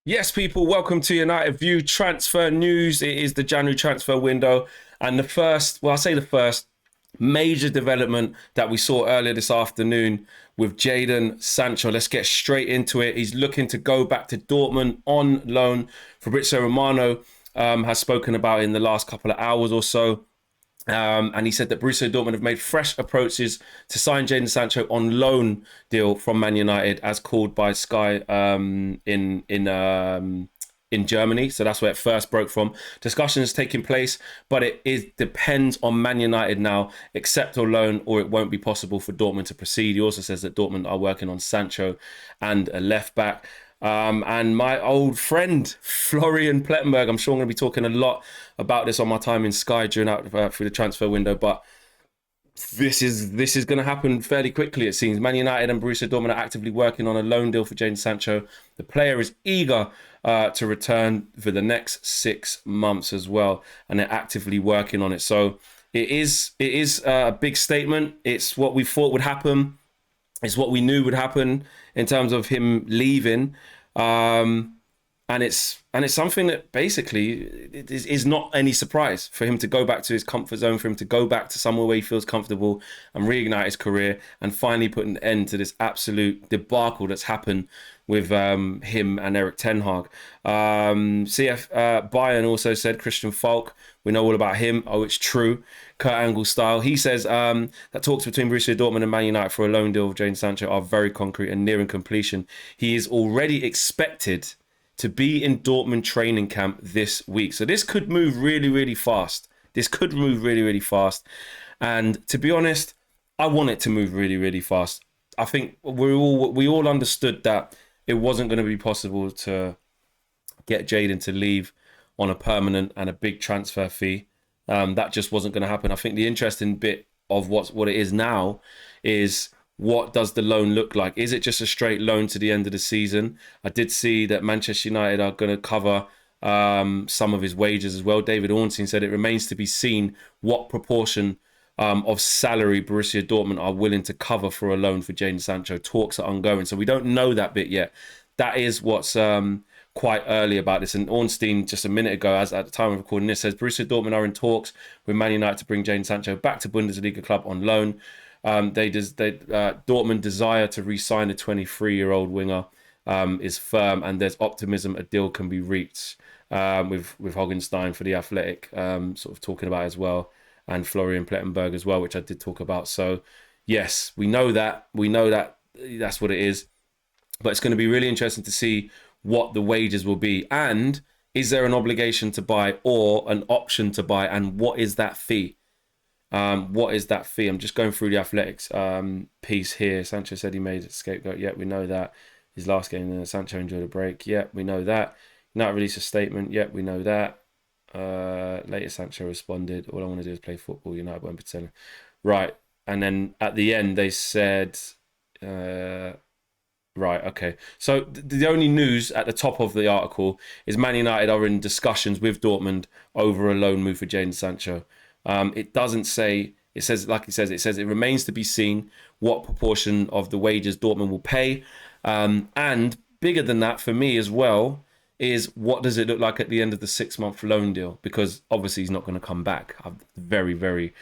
Yes, people, welcome to United View transfer news. It is the January transfer window. And the first, well, I'll say the first major development that we saw earlier this afternoon with Jadon Sancho. Let's get straight into it. He's looking to go back to Dortmund on loan. Fabrizio Romano has spoken about it in the last couple of hours or so. And he said that Borussia Dortmund have made fresh approaches to sign Jadon Sancho on loan deal from Man United, as called by Sky in Germany. So that's where it first broke from. Discussions taking place, but it depends on Man United now, accept or loan, or it won't be possible for Dortmund to proceed. He also says that Dortmund are working on Sancho and a left back. And my old friend Florian Plettenberg, I'm sure I'm going to be talking a lot about this on my time in Sky through the transfer window, but this is going to happen fairly quickly, it seems. Man United and Borussia Dortmund are actively working on a loan deal for Jadon Sancho. The player is eager to return for the next 6 months as well, and they're actively working on it. So it is a big statement. It's what we thought would happen. It's what we knew would happen in terms of him leaving. And it's something that basically is not any surprise for him to go back to his comfort zone, for him to go back to somewhere where he feels comfortable and reignite his career and finally put an end to this absolute debacle that's happened with him and Eric Ten Hag. Bayern also said Christian Falk. We know all about him. Oh, it's true. Kurt Angle style. He says that talks between Borussia Dortmund and Man United for a loan deal with Jadon Sancho are very concrete and nearing completion. He is already expected to be in Dortmund training camp this week. So this could move really, really fast. And to be honest, I want it to move really, really fast. I think we all understood that it wasn't going to be possible to get Jadon to leave on a permanent and a big transfer fee. That just wasn't going to happen. I think the interesting bit of what it is now is, what does the loan look like? Is it just a straight loan to the end of the season? I did see that Manchester United are going to cover some of his wages as well. David Ornstein said it remains to be seen what proportion of salary Borussia Dortmund are willing to cover for a loan for Jadon Sancho. Talks are ongoing, so we don't know that bit yet. That is what's quite early about this. And Ornstein, just a minute ago, as at the time of recording this, says Borussia Dortmund are in talks with Man United to bring Jadon Sancho back to Bundesliga club on loan. Dortmund desire to re-sign a 23-year-old winger is firm, and there's optimism a deal can be reached with Hoggenstein for the Athletic sort of talking about as well, and Florian Plettenberg as well, which I did talk about. So yes, we know that that's what it is, but it's going to be really interesting to see what the wages will be, and is there an obligation to buy or an option to buy, and what is that fee? What is that fee? I'm just going through the Athletics piece here. Sancho said he made a scapegoat. Yep, we know that. His last game, Sancho enjoyed a break. Yep, we know that. Not release a statement. Yep, we know that. Later, Sancho responded, all I want to do is play football. United won't be selling. Right. And then at the end, they said... right, okay. So the only news at the top of the article is Man United are in discussions with Dortmund over a loan move for Jadon Sancho. It doesn't say, it says, like it says it remains to be seen what proportion of the wages Dortmund will pay. And bigger than that for me as well is, what does it look like at the end of the 6-month loan deal? Because obviously he's not going to come back. I very, very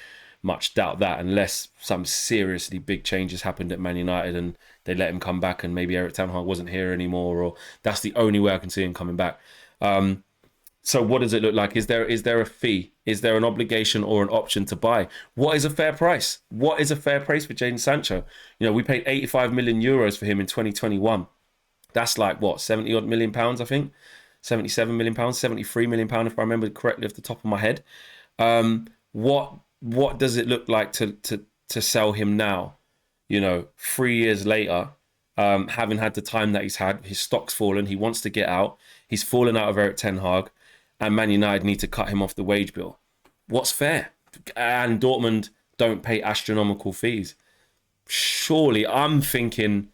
much doubt that, unless some seriously big changes happened at Man United and they let him come back and maybe Eric Ten Hag wasn't here anymore, or that's the only way I can see him coming back. So what does it look like? Is there a fee? Is there an obligation or an option to buy? What is a fair price? What is a fair price for Jadon Sancho? You know, we paid 85 million euros for him in 2021. That's like, what, 70 odd million pounds, I think? 77 million pounds, 73 million pounds, if I remember correctly off the top of my head. What does it look like to sell him now? You know, 3 years later, having had the time that he's had, his stock's fallen, he wants to get out, he's fallen out of Eric Ten Hag, and Man United need to cut him off the wage bill. What's fair? And Dortmund don't pay astronomical fees. Surely, I'm thinking,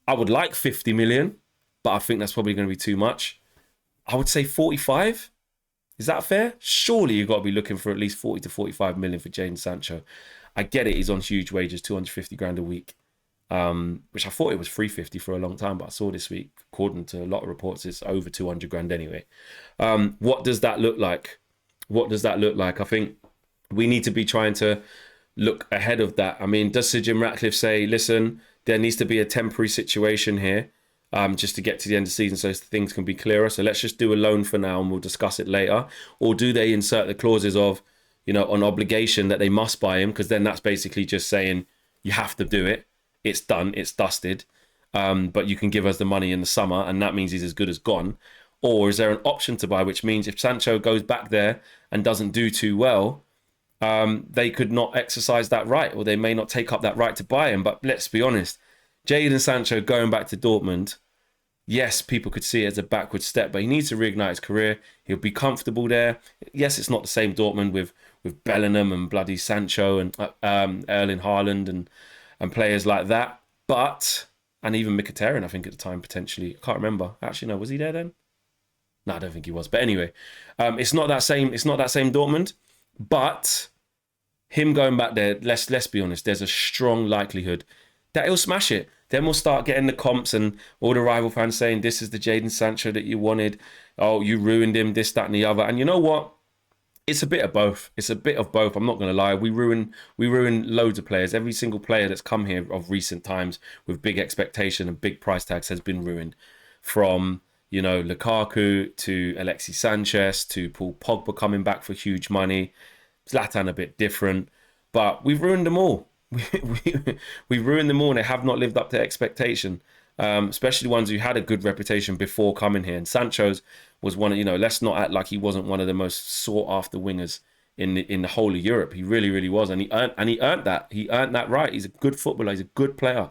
I would like 50 million, but I think that's probably going to be too much. I would say 45. Is that fair? Surely you've got to be looking for at least 40 to 45 million for Jadon Sancho. I get it, he's on huge wages, 250 grand a week. which I thought it was 350 for a long time, but I saw this week, according to a lot of reports, it's over 200 grand anyway. What does that look like? What does that look like? I think we need to be trying to look ahead of that. I mean, does Sir Jim Ratcliffe say, listen, there needs to be a temporary situation here, just to get to the end of the season so things can be clearer. So let's just do a loan for now and we'll discuss it later. Or do they insert the clauses of, an obligation that they must buy him? Because then that's basically just saying you have to do it. It's done. It's dusted. But you can give us the money in the summer and that means he's as good as gone. Or is there an option to buy, which means if Sancho goes back there and doesn't do too well, they could not exercise that right, or they may not take up that right to buy him. But let's be honest, Jadon Sancho going back to Dortmund, yes, people could see it as a backward step, but he needs to reignite his career. He'll be comfortable there. Yes, it's not the same Dortmund with Bellingham and bloody Sancho and Erling Haaland and players like that. But, and even Mkhitaryan, I think at the time, potentially. I can't remember. Actually, no, was he there then? No, I don't think he was. But anyway, it's not that same Dortmund. But him going back there, let's be honest, there's a strong likelihood that he'll smash it. Then we'll start getting the comps and all the rival fans saying, this is the Jadon Sancho that you wanted. Oh, you ruined him, this, that, and the other. And you know what? It's a bit of both. It's a bit of both. I'm not going to lie. We ruin loads of players. Every single player that's come here of recent times with big expectation and big price tags has been ruined. From, Lukaku to Alexis Sanchez to Paul Pogba coming back for huge money. Zlatan a bit different. But we've ruined them all. We've ruined them all and they have not lived up to expectation. Especially ones who had a good reputation before coming here. And Sancho's was one of, let's not act like he wasn't one of the most sought after wingers in the whole of Europe. He really, really was. And he earned that. He earned that right. He's a good footballer. He's a good player.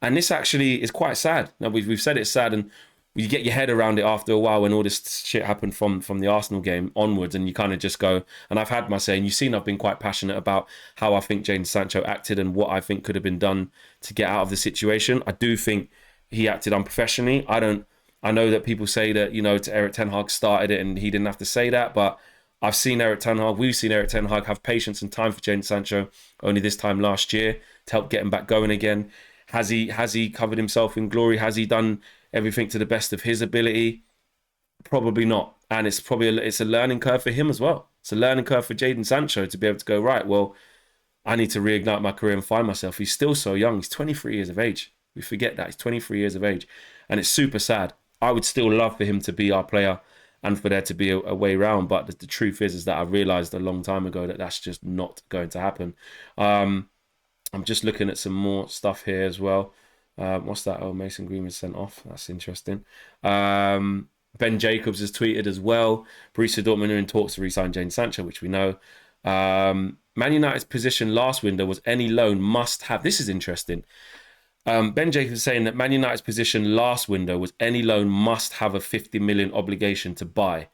And this actually is quite sad. Now, we've said it's sad and you get your head around it after a while when all this shit happened from the Arsenal game onwards and you kind of just go, and I've had my say, and you've seen I've been quite passionate about how I think Jadon Sancho acted and what I think could have been done to get out of the situation. I do think he acted unprofessionally. I know that people say that, Eric Ten Hag started it and he didn't have to say that, but we've seen Eric Ten Hag have patience and time for Jadon Sancho only this time last year to help get him back going again. Has he covered himself in glory? Has he done everything to the best of his ability? Probably not. And it's a learning curve for him as well. It's a learning curve for Jadon Sancho to be able to go, right, well, I need to reignite my career and find myself. He's still so young. He's 23 years of age. We forget that. He's 23 years of age. And it's super sad. I would still love for him to be our player and for there to be a way round. But the truth is that I realised a long time ago that that's just not going to happen. I'm just looking at some more stuff here as well. What's that? Oh, Mason Green was sent off. That's interesting. Ben Jacobs has tweeted as well. Borussia Dortmund are in talks to re-sign Jadon Sancho, which we know. Man United's position last window was any loan must have. This is interesting. Ben Jacobs is saying that Man United's position last window was any loan must have a 50 million obligation to buy.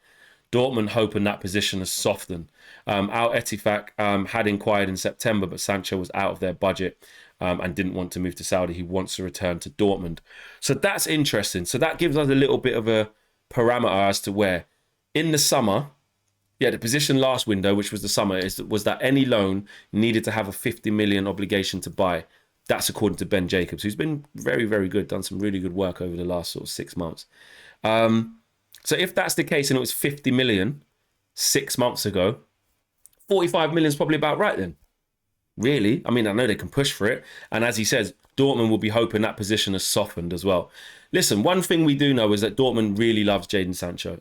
Dortmund hoping that position has softened. Al Ettifaq had inquired in September, but Sancho was out of their budget and didn't want to move to Saudi. He wants to return to Dortmund. So that's interesting. So that gives us a little bit of a parameter as to where in the summer, the position last window, which was the summer, was that any loan needed to have a 50 million obligation to buy. That's according to Ben Jacobs, who's been very, very good, done some really good work over the last sort of 6 months. So if that's the case and it was 50 million 6 months ago, 45 million is probably about right then. Really? I mean, I know they can push for it. And as he says, Dortmund will be hoping that position has softened as well. Listen, one thing we do know is that Dortmund really loves Jadon Sancho.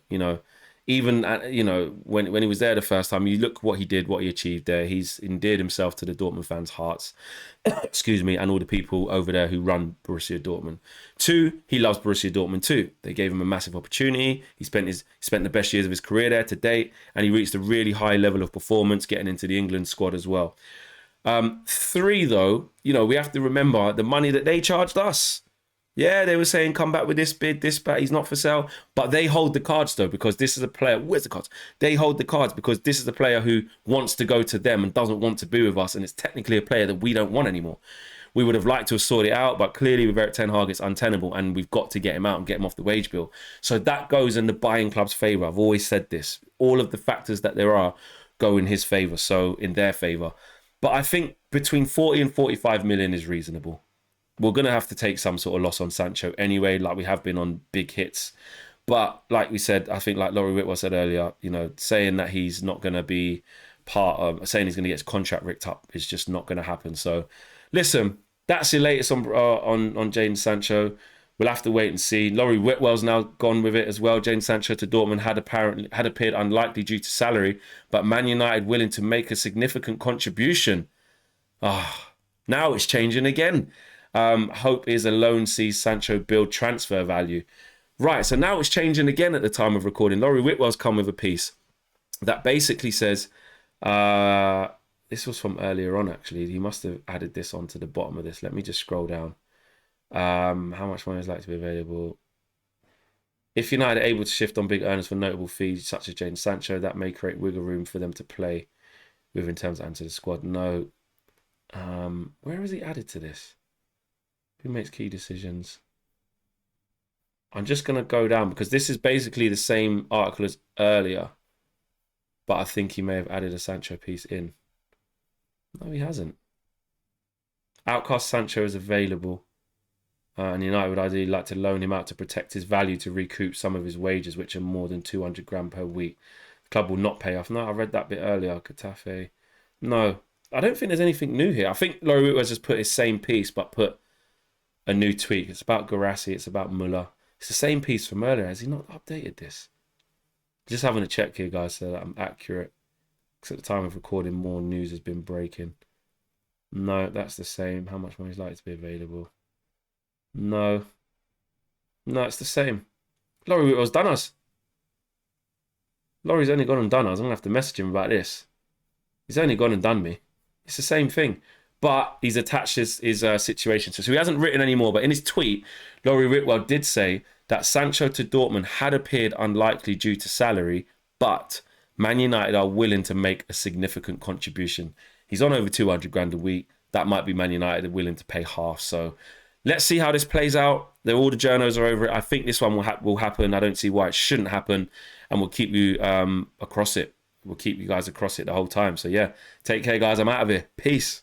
Even when he was there the first time, you look what he did, what he achieved there. He's endeared himself to the Dortmund fans' hearts, excuse me, and all the people over there who run Borussia Dortmund. 2, he loves Borussia Dortmund too. They gave him a massive opportunity. He spent the best years of his career there to date, and he reached a really high level of performance, getting into the England squad as well. 3, though, we have to remember the money that they charged us. Yeah, they were saying, come back with this bid, this bat, he's not for sale. But they hold the cards, though, because this is a player. Where's the cards? They hold the cards because this is a player who wants to go to them and doesn't want to be with us. And it's technically a player that we don't want anymore. We would have liked to have sorted it out, but clearly with Eric Ten Hag, it's untenable. And we've got to get him out and get him off the wage bill. So that goes in the buying club's favour. I've always said this. All of the factors that there are go in his favour, so in their favour. But I think between 40 and 45 million is reasonable. we're going to have to take some sort of loss on Sancho anyway, like we have been on big hits. But like we said, I think like Laurie Whitwell said earlier, you know, saying that he's not going to be part of, saying he's going to get his contract ripped up is just not going to happen. So listen, that's the latest on Jadon Sancho. We'll have to wait and see. Laurie Whitwell's now gone with it as well. Jadon Sancho to Dortmund had appeared unlikely due to salary, but Man United willing to make a significant contribution. Now it's changing again. Hope is a loan sees Sancho build transfer value. Right, so now it's changing again at the time of recording. Laurie Whitwell's come with a piece that basically says, this was from earlier on actually. He must have added this onto the bottom of this. Let me just scroll down. How much money is likely to be available? If United are able to shift on big earners for notable fees such as Jadon Sancho, that may create wiggle room for them to play with in terms of enter the squad. No. Where has he added to this? Who makes key decisions? I'm just going to go down because this is basically the same article as earlier. But I think he may have added a Sancho piece in. No, he hasn't. Outcast Sancho is available. And United would ideally like to loan him out to protect his value to recoup some of his wages, which are more than 200 grand per week. The club will not pay off. No, I read that bit earlier. Getafe. No, I don't think there's anything new here. I think Laurie Whitwell just put his same piece, but put a new tweak. It's about Garassi. It's about Muller. It's the same piece from earlier. Has he not updated this? Just having a check here, guys, so that I'm accurate. Because at the time of recording, more news has been breaking. No, that's the same. How much money is likely to be available? No. No, it's the same. Laurie Whitwell's done us. Laurie's only gone and done us. I'm going to have to message him about this. He's only gone and done me. It's the same thing. But he's attached his situation. So he hasn't written any more. But in his tweet, Laurie Whitwell did say that Sancho to Dortmund had appeared unlikely due to salary, but Man United are willing to make a significant contribution. He's on over 200 grand a week. That might be Man United willing to pay half. So let's see how this plays out. All the journos are over it. I think this one will happen. I don't see why it shouldn't happen. And we'll keep you across it. We'll keep you guys across it the whole time. So yeah, take care, guys. I'm out of here. Peace.